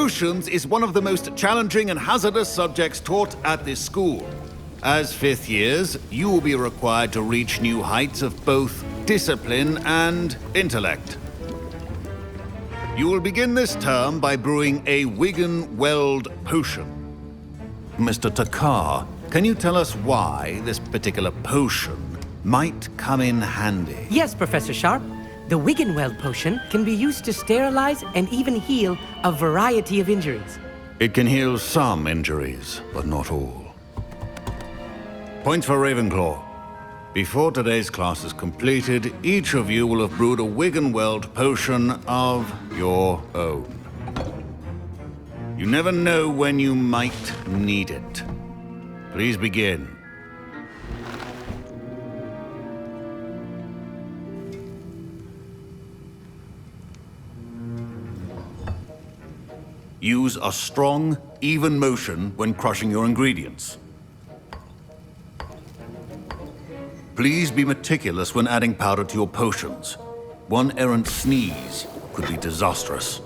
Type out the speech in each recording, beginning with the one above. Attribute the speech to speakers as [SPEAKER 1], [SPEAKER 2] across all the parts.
[SPEAKER 1] Potions is one of the most challenging and hazardous subjects taught at this school. As fifth years, you will be required to reach new heights of both discipline and intellect. You will begin this term by brewing a Wiggenweld potion. Mr. Takar, can you tell us why this particular potion might come in handy?
[SPEAKER 2] Yes, Professor Sharp. The Wiggenweld potion can be used to sterilize and even heal a variety of injuries.
[SPEAKER 1] It can heal some injuries, but not all. Points for Ravenclaw. Before today's class is completed, each of you will have brewed a Wiggenweld potion of your own. You never know when you might need it. Please begin. Use a strong, even motion when crushing your ingredients. Please be meticulous when adding powder to your potions. One errant sneeze could be disastrous.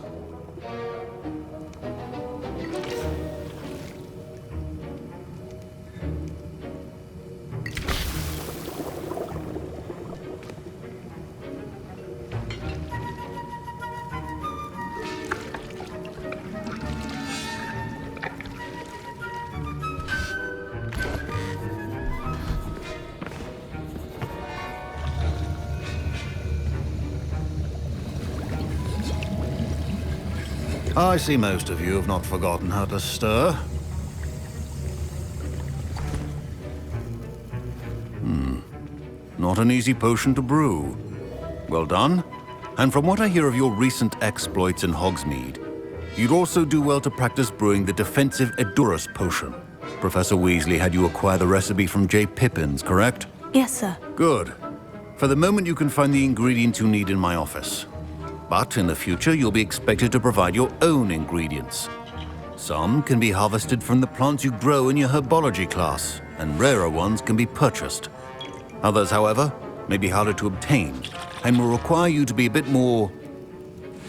[SPEAKER 1] I see most of you have not forgotten how to stir. Not an easy potion to brew. Well done. And from what I hear of your recent exploits in Hogsmeade, you'd also do well to practice brewing the defensive Edurus potion. Professor Weasley had you acquire the recipe from J. Pippins, correct?
[SPEAKER 3] Yes, sir.
[SPEAKER 1] Good. For the moment, you can find the ingredients you need in my office. But in the future, you'll be expected to provide your own ingredients. Some can be harvested from the plants you grow in your herbology class, and rarer ones can be purchased. Others, however, may be harder to obtain, and will require you to be a bit more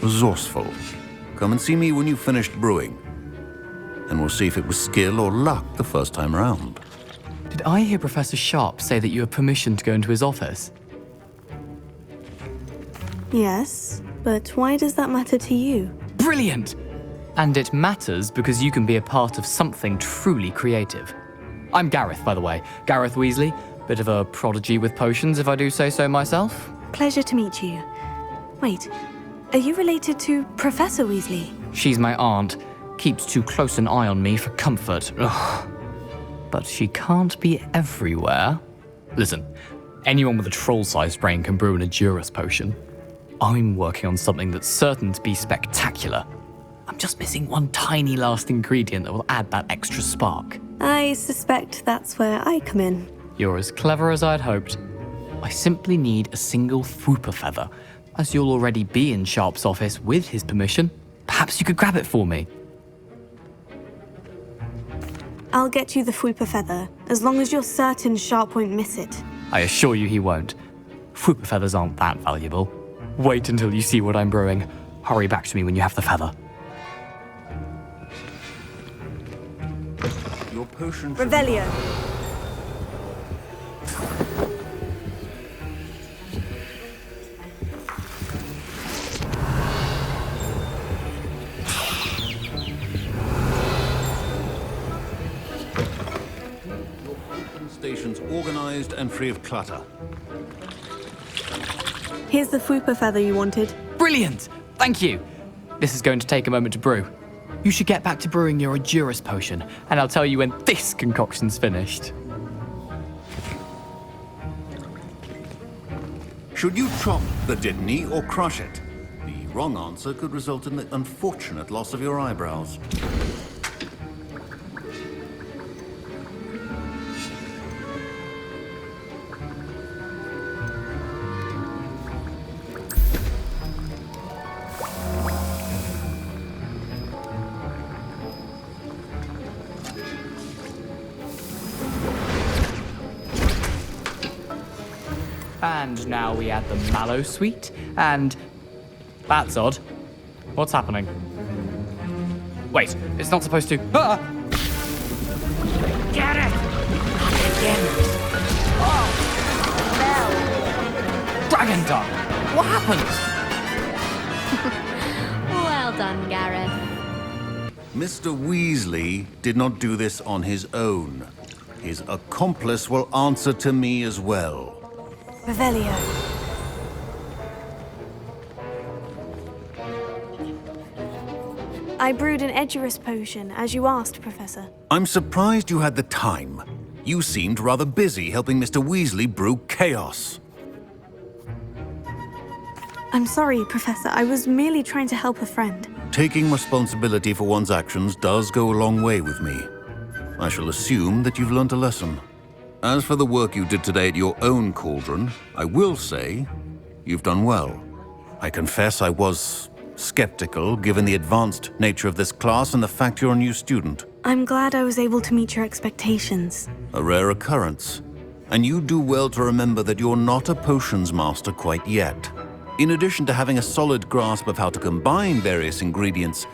[SPEAKER 1] resourceful. Come and see me when you've finished brewing, and we'll see if it was skill or luck the first time round.
[SPEAKER 4] Did I hear Professor Sharp say that you have permission to go into his office?
[SPEAKER 3] Yes, but why does that matter to you?
[SPEAKER 4] Brilliant! And it matters because you can be a part of something truly creative. I'm Gareth, by the way. Gareth Weasley. Bit of a prodigy with potions, if I do say so myself.
[SPEAKER 3] Pleasure to meet you. Wait, are you related to Professor Weasley?
[SPEAKER 4] She's my aunt. Keeps too close an eye on me for comfort. Ugh. But she can't be everywhere. Listen, anyone with a troll-sized brain can brew an Edurus potion. I'm working on something that's certain to be spectacular. I'm just missing one tiny last ingredient that will add that extra spark.
[SPEAKER 3] I suspect that's where I come in.
[SPEAKER 4] You're as clever as I'd hoped. I simply need a single Fwooper feather. As you'll already be in Sharp's office with his permission, perhaps you could grab it for me.
[SPEAKER 3] I'll get you the Fwooper feather, as long as you're certain Sharp won't miss it.
[SPEAKER 4] I assure you he won't. Fwooper feathers aren't that valuable. Wait until you see what I'm brewing. Hurry back to me when you have the feather.
[SPEAKER 1] Your potion.
[SPEAKER 3] Revelio.
[SPEAKER 1] Stations organized and free of clutter.
[SPEAKER 3] Here's the Fwooper feather you wanted.
[SPEAKER 4] Brilliant! Thank you! This is going to take a moment to brew. You should get back to brewing your Edurus potion, and I'll tell you when this concoction's finished.
[SPEAKER 1] Should you chop the Dittany or crush it? The wrong answer could result in the unfortunate loss of your eyebrows.
[SPEAKER 4] And now we add the mallow sweet, and... That's odd. What's happening? Wait, it's not supposed to. Ah!
[SPEAKER 2] Get it! Again.
[SPEAKER 4] Dragon Dog! What happened?
[SPEAKER 5] Well done, Gareth.
[SPEAKER 1] Mr. Weasley did not do this on his own. His accomplice will answer to me as well.
[SPEAKER 3] Revelio. I brewed an Edurus potion, as you asked, Professor.
[SPEAKER 1] I'm surprised you had the time. You seemed rather busy helping Mr. Weasley brew chaos.
[SPEAKER 3] I'm sorry, Professor. I was merely trying to help a friend.
[SPEAKER 1] Taking responsibility for one's actions does go a long way with me. I shall assume that you've learnt a lesson. As for the work you did today at your own cauldron, I will say you've done well. I confess I was skeptical, given the advanced nature of this class and the fact you're a new student.
[SPEAKER 3] I'm glad I was able to meet your expectations.
[SPEAKER 1] A rare occurrence. And you do well to remember that you're not a potions master quite yet. In addition to having a solid grasp of how to combine various ingredients,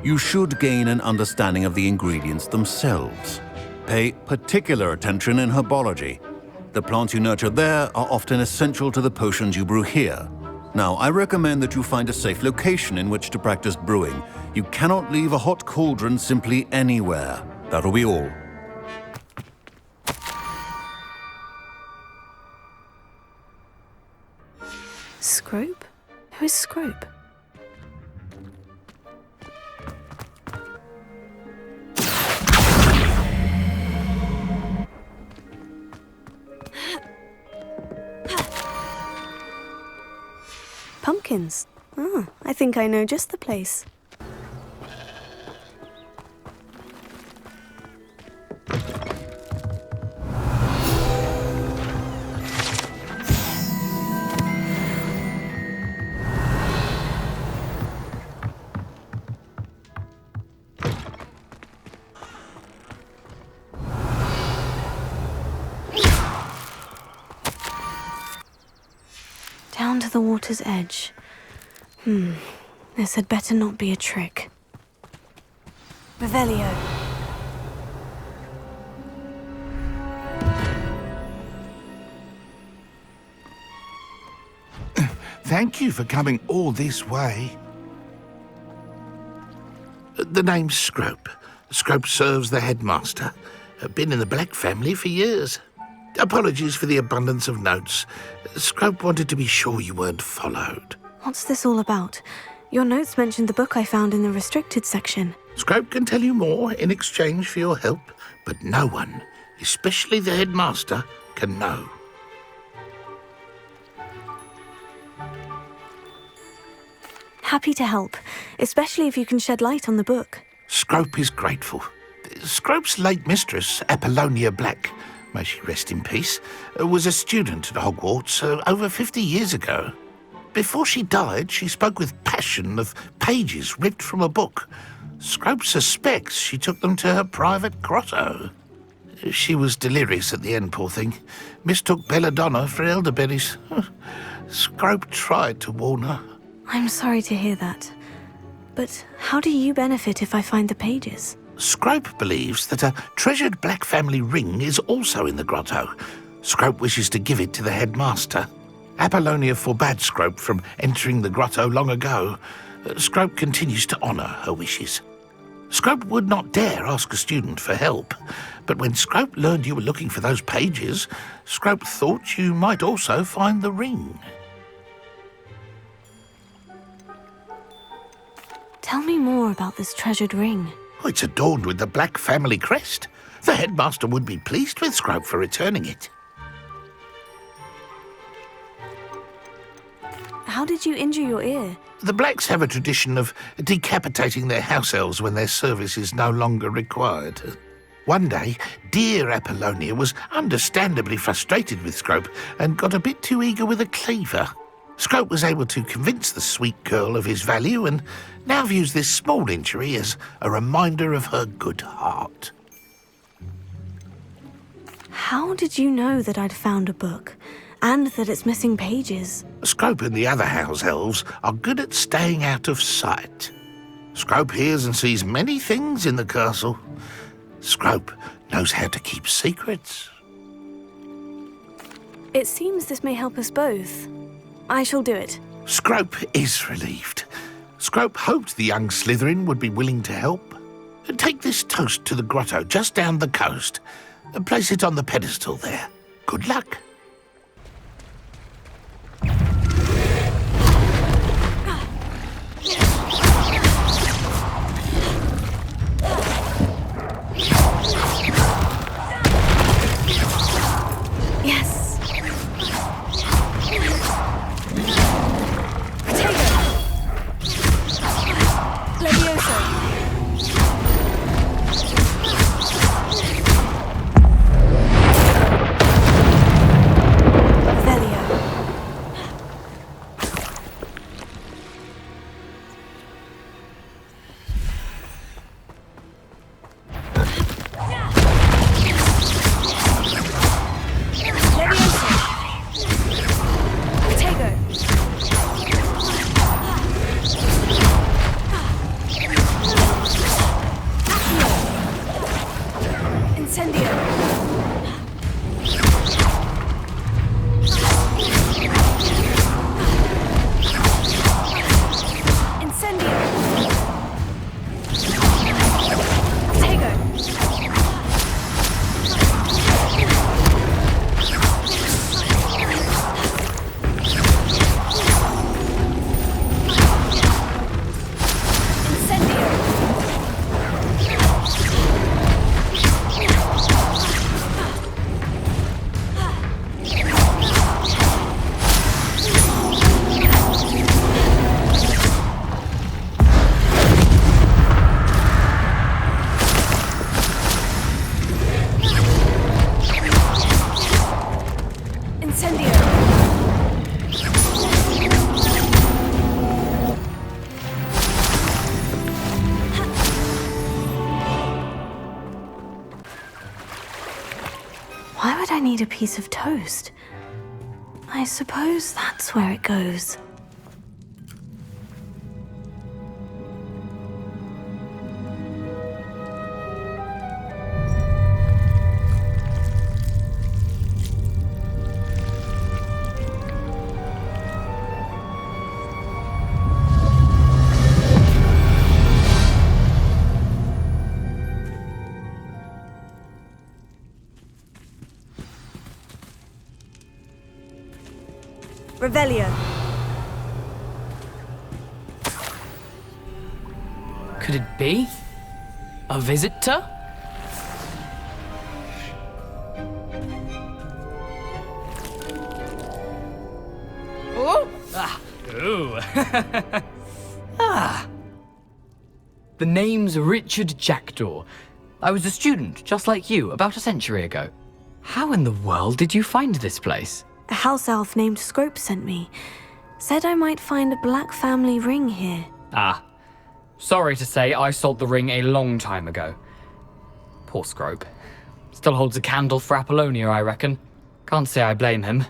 [SPEAKER 1] you should gain an understanding of the ingredients themselves. Pay particular attention in herbology. The plants you nurture there are often essential to the potions you brew here. Now, I recommend that you find a safe location in which to practice brewing. You cannot leave a hot cauldron simply anywhere. That'll be all.
[SPEAKER 3] Scrope? Who is Scrope? Pumpkins. Ah, I think I know just the place. Down to the water's edge. This had better not be a trick. Revelio.
[SPEAKER 6] Thank you for coming all this way. The name's Scrope. Scrope serves the headmaster. Been in the Black family for years. Apologies for the abundance of notes. Scrope wanted to be sure you weren't followed.
[SPEAKER 3] What's this all about? Your notes mentioned the book I found in the restricted section.
[SPEAKER 6] Scrope can tell you more in exchange for your help, but no one, especially the headmaster, can know.
[SPEAKER 3] Happy to help, especially if you can shed light on the book.
[SPEAKER 6] Scrope is grateful. Scrope's late mistress, Apollonia Black, may she rest in peace, was a student at Hogwarts over 50 years ago. Before she died, she spoke with passion of pages ripped from a book. Scrope suspects she took them to her private grotto. She was delirious at the end, poor thing. Mistook belladonna for elderberries. Scrope tried to warn her.
[SPEAKER 3] I'm sorry to hear that. But how do you benefit if I find the pages?
[SPEAKER 6] Scrope believes that a treasured Black family ring is also in the grotto. Scrope wishes to give it to the headmaster. Apollonia forbade Scrope from entering the grotto long ago. Scrope continues to honour her wishes. Scrope would not dare ask a student for help, but when Scrope learned you were looking for those pages, Scrope thought you might also find the ring.
[SPEAKER 3] Tell me more about this treasured ring.
[SPEAKER 6] It's adorned with the Black family crest. The headmaster would be pleased with Scrope for returning it.
[SPEAKER 3] How did you injure your ear?
[SPEAKER 6] The Blacks have a tradition of decapitating their house elves when their service is no longer required. One day, dear Apollonia was understandably frustrated with Scrope and got a bit too eager with a cleaver. Scrope was able to convince the sweet girl of his value and now views this small injury as a reminder of her good heart.
[SPEAKER 3] How did you know that I'd found a book and that it's missing pages?
[SPEAKER 6] Scrope and the other house elves are good at staying out of sight. Scrope hears and sees many things in the castle. Scrope knows how to keep secrets.
[SPEAKER 3] It seems this may help us both. I shall do it.
[SPEAKER 6] Scrope is relieved. Scrope hoped the young Slytherin would be willing to help. Take this toast to the grotto just down the coast and place it on the pedestal there. Good luck.
[SPEAKER 3] Yes. Levioso. Why would I need a piece of toast? I suppose that's where it goes. Revelio.
[SPEAKER 4] Could it be? A visitor? Oh! Ah! Ooh! Ah! The name's Richard Jackdaw. I was a student, just like you, about a century ago. How in the world did you find this place?
[SPEAKER 3] A house elf named Scrope sent me. Said I might find a black family ring here.
[SPEAKER 4] Ah. Sorry to say, I sold the ring a long time ago. Poor Scrope. Still holds a candle for Apollonia, I reckon. Can't say I blame him.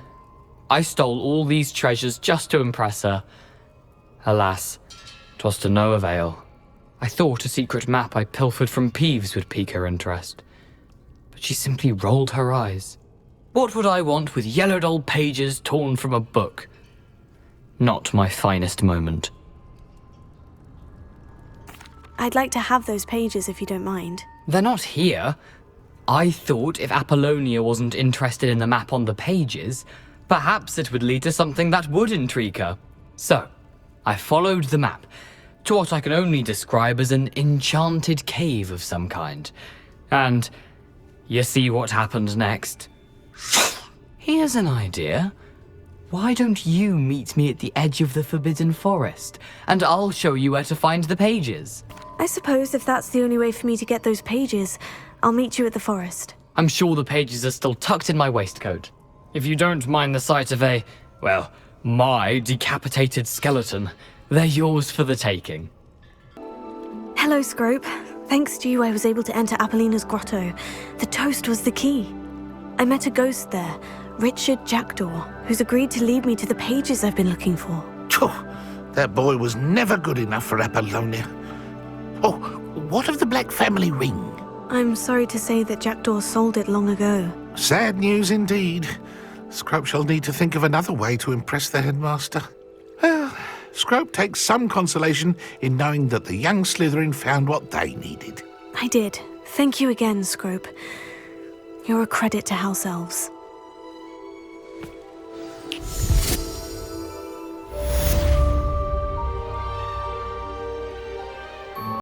[SPEAKER 4] I stole all these treasures just to impress her. Alas, 'twas to no avail. I thought a secret map I pilfered from Peeves would pique her interest. But she simply rolled her eyes. What would I want with yellowed old pages torn from a book? Not my finest moment.
[SPEAKER 3] I'd like to have those pages if you don't mind.
[SPEAKER 4] They're not here. I thought if Apollonia wasn't interested in the map on the pages, perhaps it would lead to something that would intrigue her. So, I followed the map to what I can only describe as an enchanted cave of some kind. And you see what happened next? Here's an idea. Why don't you meet me at the edge of the Forbidden Forest, and I'll show you where to find the pages?
[SPEAKER 3] I suppose if that's the only way for me to get those pages, I'll meet you at the forest.
[SPEAKER 4] I'm sure the pages are still tucked in my waistcoat. If you don't mind the sight of my decapitated skeleton, they're yours for the taking.
[SPEAKER 3] Hello, Scrope. Thanks to you, I was able to enter Apollina's grotto. The toast was the key. I met a ghost there, Richard Jackdaw, who's agreed to lead me to the pages I've been looking for.
[SPEAKER 6] Phew, that boy was never good enough for Apollonia. Oh, what of the Black family ring?
[SPEAKER 3] I'm sorry to say that Jackdaw sold it long ago.
[SPEAKER 6] Sad news indeed. Scrope shall need to think of another way to impress the headmaster. Well, Scrope takes some consolation in knowing that the young Slytherin found what they needed.
[SPEAKER 3] I did. Thank you again, Scrope. You're a credit to House Elves.